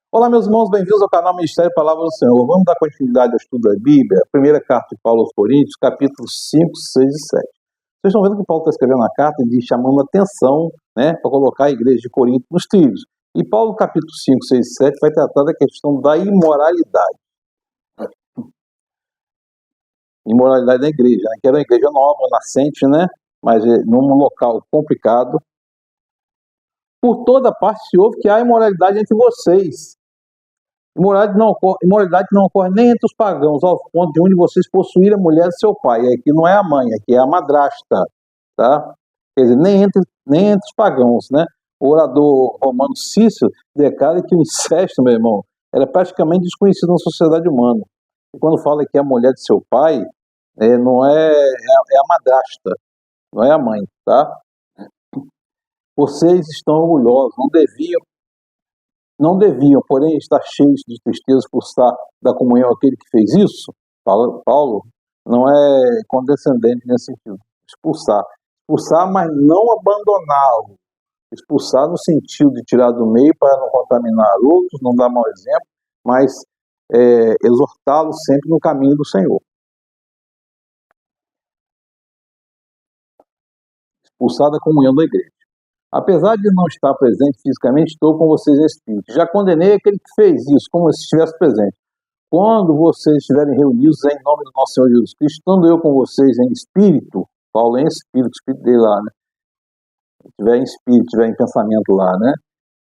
Olá, meus irmãos, bem-vindos ao canal Ministério Palavra do Senhor. Vamos dar continuidade ao estudo da Bíblia, a primeira carta de Paulo aos Coríntios, capítulos 5, 6 e 7. Vocês estão vendo que Paulo está escrevendo na carta e chamando a atenção, para colocar a igreja de Corinto nos trilhos. E Paulo, capítulo 5, 6 e 7, vai tratar da questão da imoralidade. Imoralidade da igreja, que era uma igreja nova, nascente, mas num local complicado. Por toda parte se ouve que há imoralidade entre vocês. Imoralidade não ocorre nem entre os pagãos, ao ponto de um de vocês possuir a mulher de seu pai. E aqui não é a mãe, aqui é a madrasta, tá? Quer dizer, nem entre os pagãos, O orador romano Cícero declara que o incesto, meu irmão, era praticamente desconhecido na sociedade humana. E quando fala que é a mulher de seu pai, não é a madrasta, não é a mãe, tá? Vocês estão orgulhosos, não deviam, porém, estar cheios de tristeza por estar da comunhão aquele que fez isso. Paulo não é condescendente nesse sentido. Expulsar, mas não abandoná-lo. Expulsar no sentido de tirar do meio para não contaminar outros, não dar mau exemplo, mas exortá-lo sempre no caminho do Senhor. Expulsar da comunhão da igreja. Apesar de não estar presente fisicamente, estou com vocês em espírito. Já condenei aquele que fez isso, como se estivesse presente. Quando vocês estiverem reunidos em nome do nosso Senhor Jesus Cristo, estando eu com vocês em espírito, Paulo é em espírito, o espírito dele lá, estiver em espírito, estiver em pensamento lá,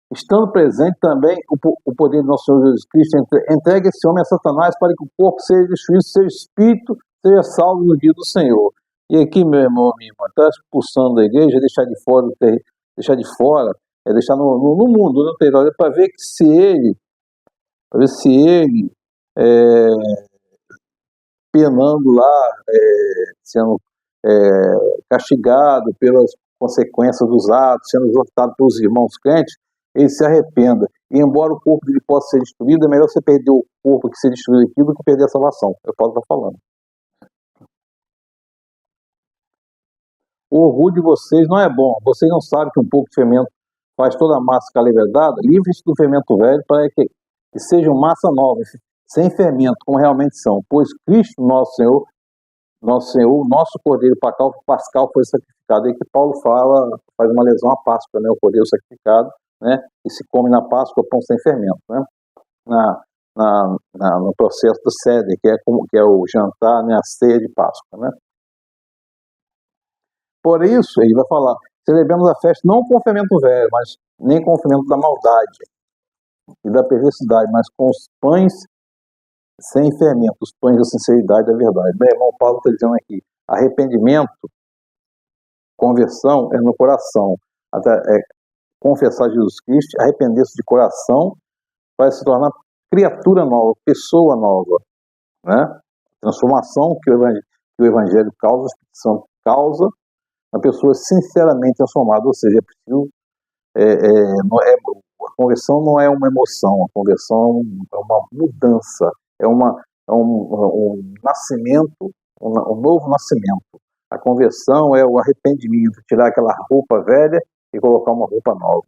Estando presente também o poder do nosso Senhor Jesus Cristo, entregue esse homem a Satanás para que o corpo seja destruído, seu espírito seja salvo no dia do Senhor. E aqui, meu irmão, minha irmã, está expulsando da igreja, deixar de fora no mundo, no território, para ver se ele penando lá, sendo castigado pelas consequências dos atos, sendo exortado pelos irmãos crentes, ele se arrependa. E embora o corpo dele possa ser destruído, é melhor você perder o corpo que ser destruído aqui do que perder a salvação. É o que Paulo está falando. O orgulho de vocês não é bom. Vocês não sabem que um pouco de fermento faz toda a massa ficar levedada? Livre-se do fermento velho para que sejam massa nova, sem fermento, como realmente são. Pois Cristo, nosso Senhor, nosso Cordeiro Pascal foi sacrificado. E que Paulo faz uma lesão à Páscoa, o Cordeiro sacrificado, e se come na Páscoa pão sem fermento, no processo do Seder, que é o jantar, a ceia de Páscoa, Por isso, ele vai falar, celebramos a festa não com o fermento velho, mas nem com o fermento da maldade e da perversidade, mas com os pães sem fermento, os pães da sinceridade e da verdade. Meu irmão Paulo está dizendo aqui, arrependimento, conversão é no coração. Confessar Jesus Cristo, arrepender-se de coração, para se tornar criatura nova, pessoa nova, Transformação que o Evangelho causa, a Espírito causa, a pessoa sinceramente transformada, ou seja, é preciso, a conversão não é uma emoção, a conversão é uma mudança, é um nascimento, um novo nascimento. A conversão é o arrependimento, tirar aquela roupa velha e colocar uma roupa nova,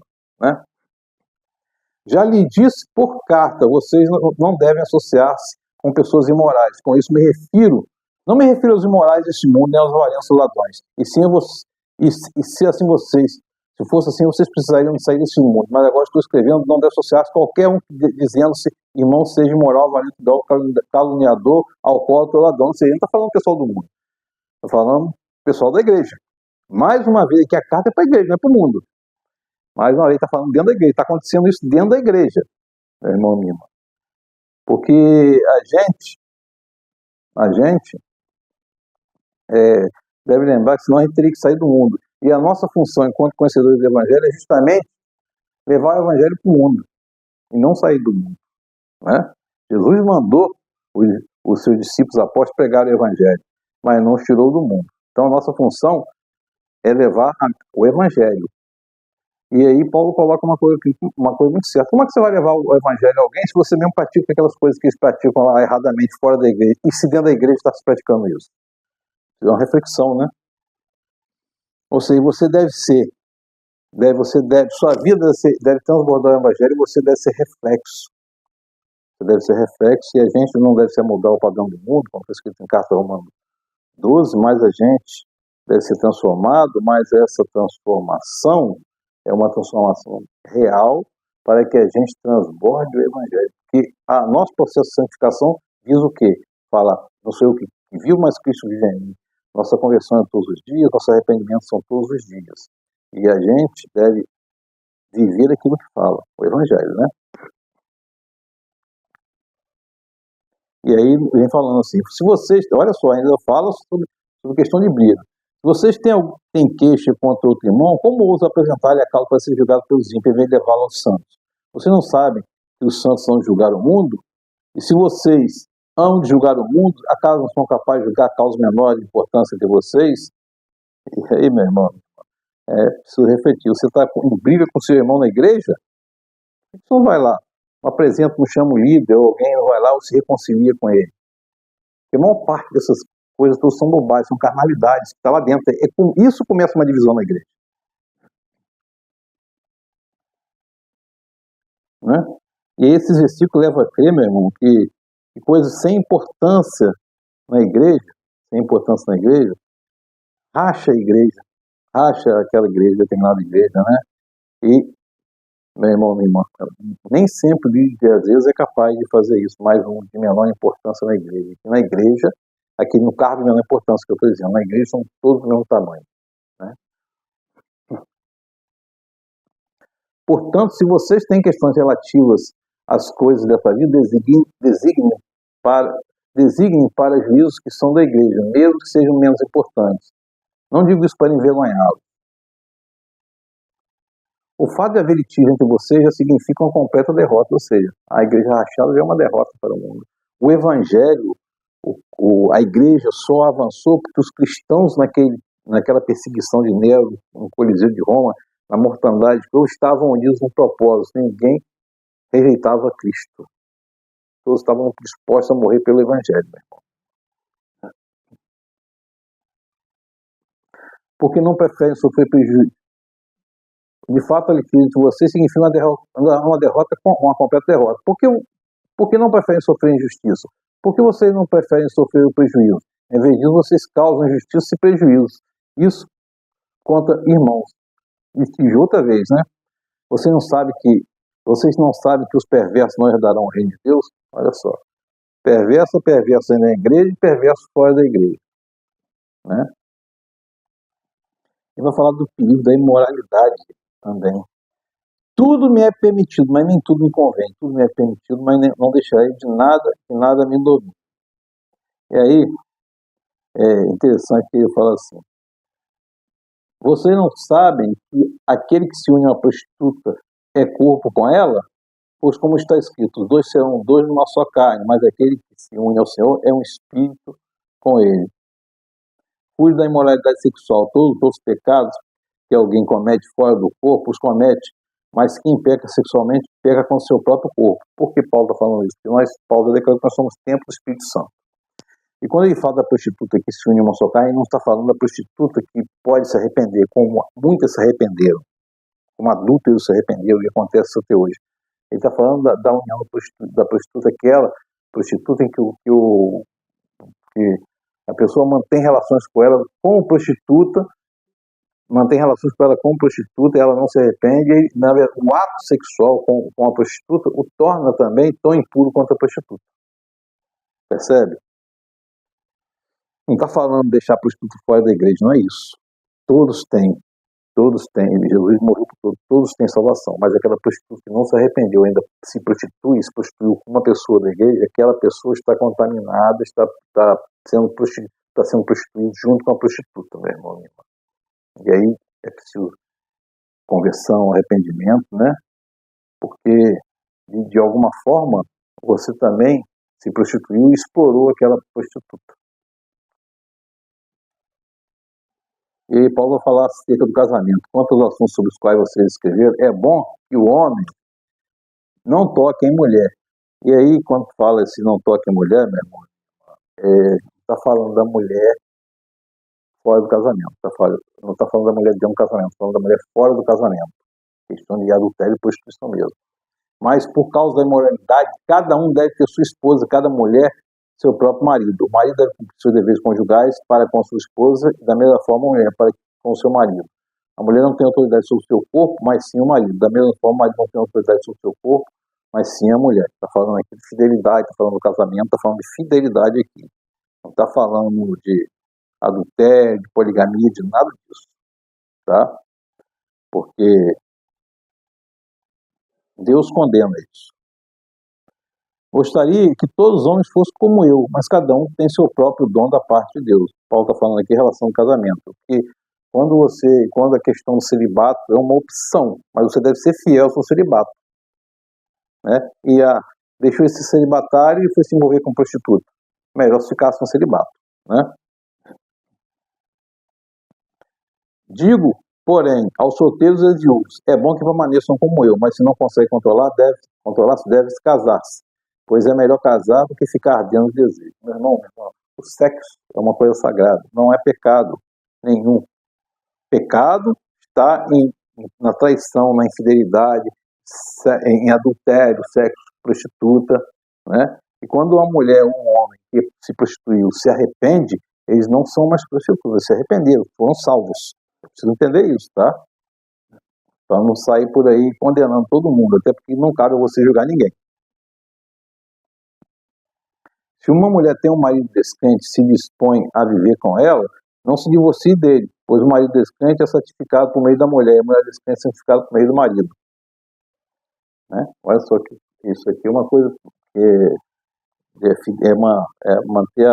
Já lhe disse por carta, vocês não devem associar-se com pessoas imorais. Com isso não me refiro aos imorais deste mundo, nem aos avarentos ladrões. Se fosse assim, vocês precisariam sair desse mundo. Mas agora estou escrevendo, não deve associar-se qualquer um dizendo-se irmão seja imoral, avarento, caluniador, alcoólatra, ladrão. Não está falando pessoal do mundo. Está falando pessoal da igreja. Mais uma vez, que a carta é para a igreja, não é para o mundo. Mais uma vez, está falando dentro da igreja. Está acontecendo isso dentro da igreja, meu irmão, minha irmã. Porque a gente deve lembrar que senão a gente teria que sair do mundo. E a nossa função enquanto conhecedores do Evangelho é justamente levar o Evangelho para o mundo e não sair do mundo. Jesus mandou os seus discípulos apóstolos pregar o Evangelho, mas não os tirou do mundo. Então a nossa função é levar o Evangelho. E aí Paulo coloca uma coisa muito certa. Como é que você vai levar o Evangelho a alguém se você mesmo pratica aquelas coisas que eles praticam lá erradamente fora da igreja? E se dentro da igreja está se praticando isso? É uma reflexão, Ou seja, sua vida deve transbordar o Evangelho e você deve ser reflexo deve ser reflexo, e a gente não deve ser mudar o padrão do mundo, como está escrito em Carta Romana 12, mas a gente deve ser transformado, mas essa transformação é uma transformação real para que a gente transborde o Evangelho. Porque o nosso processo de santificação diz o quê? Fala, não sou eu que vivo, mas Cristo vive em mim. Nossa conversão é todos os dias, nosso arrependimento são todos os dias. E a gente deve viver aquilo que fala, o Evangelho, né? E aí vem falando assim, se vocês, olha só, ainda fala sobre questão de briga. Se vocês têm queixa contra outro irmão, como ousa apresentar-lhe a causa para ser julgado pelos ímpios, em vez de levá-lo aos santos? Vocês não sabem que os santos não julgaram o mundo? E se vocês amam de julgar o mundo, acaso não são capazes de julgar a causa menor de importância que vocês? E aí, meu irmão, preciso refletir. Você está em briga com seu irmão na igreja? Você não vai lá, apresenta, não chama o líder, ou alguém não vai lá ou se reconcilia com ele. Porque a maior parte dessas coisas todas são bobagens, são carnalidades que está lá dentro. Isso começa uma divisão na igreja. Né? E esses versículos levam a crer, meu irmão, que coisas sem importância na igreja, racha a igreja, racha aquela igreja, determinada igreja, né? E, meu irmão, minha irmã, nem sempre o líder, às vezes, é capaz de fazer isso, mas um de menor importância na igreja. E na igreja, aqui no cargo de menor importância que eu estou dizendo, na igreja são todos do mesmo tamanho. Né? Portanto, se vocês têm questões relativas às coisas dessa vida, designem para juízos que são da igreja, mesmo que sejam menos importantes. Não digo isso para envergonhá-los. O fato de haver litígio entre vocês já significa uma completa derrota, ou seja, a igreja rachada já é uma derrota para o mundo. O evangelho, a igreja só avançou porque os cristãos naquela perseguição de Nero, no Coliseu de Roma, na mortandade, todos estavam unidos no propósito, ninguém rejeitava Cristo. Todos estavam dispostos a morrer pelo evangelho, meu irmão. Porque não preferem sofrer prejuízo. De fato, a litígio entre vocês significa uma derrota, uma completa derrota. Por que não preferem sofrer injustiça? Por que vocês não preferem sofrer o prejuízo? Em vez disso, vocês causam injustiça e prejuízo. Isso contra irmãos. E outra vez, né? Vocês não sabem que os perversos não herdarão o reino de Deus? Olha só. Perverso na igreja e perverso fora da igreja. Né? E vai falar do perigo da imoralidade também. Tudo me é permitido, mas nem tudo me convém. Tudo me é permitido, mas não deixarei de nada me domine. E aí, é interessante que ele fala assim, vocês não sabem que aquele que se une a uma prostituta é corpo com ela? Pois como está escrito, os dois serão dois numa só carne, mas aquele que se une ao Senhor é um espírito com ele. Cuide da imoralidade sexual, todos os pecados que alguém comete fora do corpo, os comete, mas quem peca sexualmente, peca com o seu próprio corpo. Por que Paulo está falando isso? Porque Paulo declara que nós somos templo do Espírito Santo. E quando ele fala da prostituta que se une a uma só carne, ele não está falando da prostituta que pode se arrepender, como muitas se arrependeram, como adúlteros se arrependeram, e acontece isso até hoje. Ele está falando da união da prostituta, aquela prostituta em que a pessoa mantém relações com ela como prostituta, e ela não se arrepende, e o ato sexual com a prostituta o torna também tão impuro quanto a prostituta. Percebe? Não está falando de deixar a prostituta fora da igreja, não é isso. Todos têm. Jesus morreu por todos têm salvação, mas aquela prostituta que não se arrependeu, ainda se prostituiu com uma pessoa da igreja, aquela pessoa está contaminada, está sendo prostituída junto com a prostituta, meu irmão, minha irmã. E aí é preciso conversão, arrependimento, né? Porque de alguma forma você também se prostituiu e explorou aquela prostituta. E aí Paulo vai falar acerca do casamento. Quanto aos assuntos sobre os quais vocês escreveram, é bom que o homem não toque em mulher. E aí, quando fala esse não toque em mulher, meu irmão, está falando da mulher fora do casamento. Não está falando da mulher dentro do casamento, está falando da mulher fora do casamento. Questão de adultério e prostituição mesmo. Mas por causa da imoralidade, cada um deve ter sua esposa, cada mulher seu próprio marido. O marido deve cumprir seus deveres conjugais para com a sua esposa e da mesma forma a mulher para com o seu marido. A mulher não tem autoridade sobre o seu corpo, mas sim o marido. Da mesma forma, o marido não tem autoridade sobre o seu corpo, mas sim a mulher. Está falando aqui de fidelidade, está falando do casamento, está falando de fidelidade aqui. Não está falando de adultério, de poligamia, de nada disso. Tá? Porque Deus condena isso. Gostaria que todos os homens fossem como eu, mas cada um tem seu próprio dom da parte de Deus. Paulo está falando aqui em relação ao casamento. Porque quando a questão do celibato é uma opção, mas você deve ser fiel ao seu celibato. Né? Deixou esse celibatário e foi se envolver com prostituta. Melhor se ficasse no celibato. Né? Digo, porém, aos solteiros e viúvos, é bom que permaneçam como eu, mas se não consegue controlar-se, deve-se casar-se, pois é melhor casar do que ficar ardendo de desejo. Meu irmão, o sexo é uma coisa sagrada, não é pecado nenhum. Pecado está na traição, na infidelidade, em adultério, sexo, prostituta, né? E quando uma mulher ou um homem que se prostituiu se arrepende, eles não são mais prostitutas, se arrependeram, foram salvos. Preciso entender isso, tá? Para não sair por aí condenando todo mundo, até porque não cabe a você julgar ninguém. Se uma mulher tem um marido descrente e se dispõe a viver com ela, não se divorcie dele, pois o marido descrente é santificado por meio da mulher, e a mulher descrente é santificada por meio do marido. Né? Olha só que isso aqui é uma coisa que manter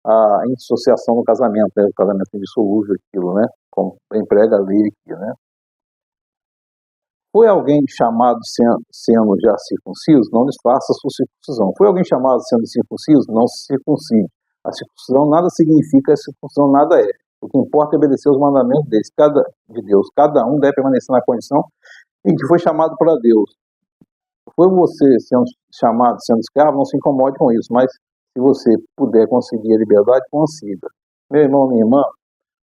a indissociação no casamento, né? O casamento indissolúvel, aquilo, né? Como emprega a lei aqui, né? Foi alguém chamado sendo já circunciso? Não desfaça a sua circuncisão. Foi alguém chamado sendo circunciso? Não se circuncide. A circuncisão nada significa, a circuncisão nada é. O que importa é obedecer os mandamentos de Deus. Cada um deve permanecer na condição em que foi chamado para Deus. Foi você sendo chamado, sendo escravo, não se incomode com isso, mas se você puder conseguir a liberdade, consiga. Meu irmão, minha irmã,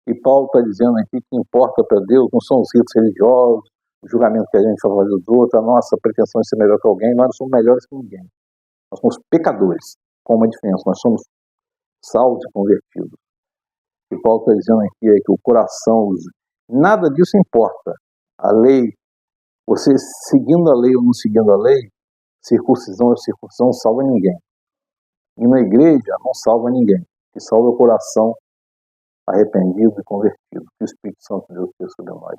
e Paulo está dizendo aqui que importa para Deus não são os ritos religiosos, o julgamento que a gente vai fazer dos outros, a nossa pretensão de ser melhor que alguém. Nós não somos melhores que ninguém. Nós somos pecadores, com uma diferença. Nós somos salvos e convertidos. E Paulo está dizendo aqui é que o coração, nada disso importa. A lei, você seguindo a lei ou não seguindo a lei, circuncisão ou circuncisão não salva ninguém. E na igreja não salva ninguém. O que salva é o coração arrependido e convertido. Que o Espírito Santo de Deus esteja sobre nós.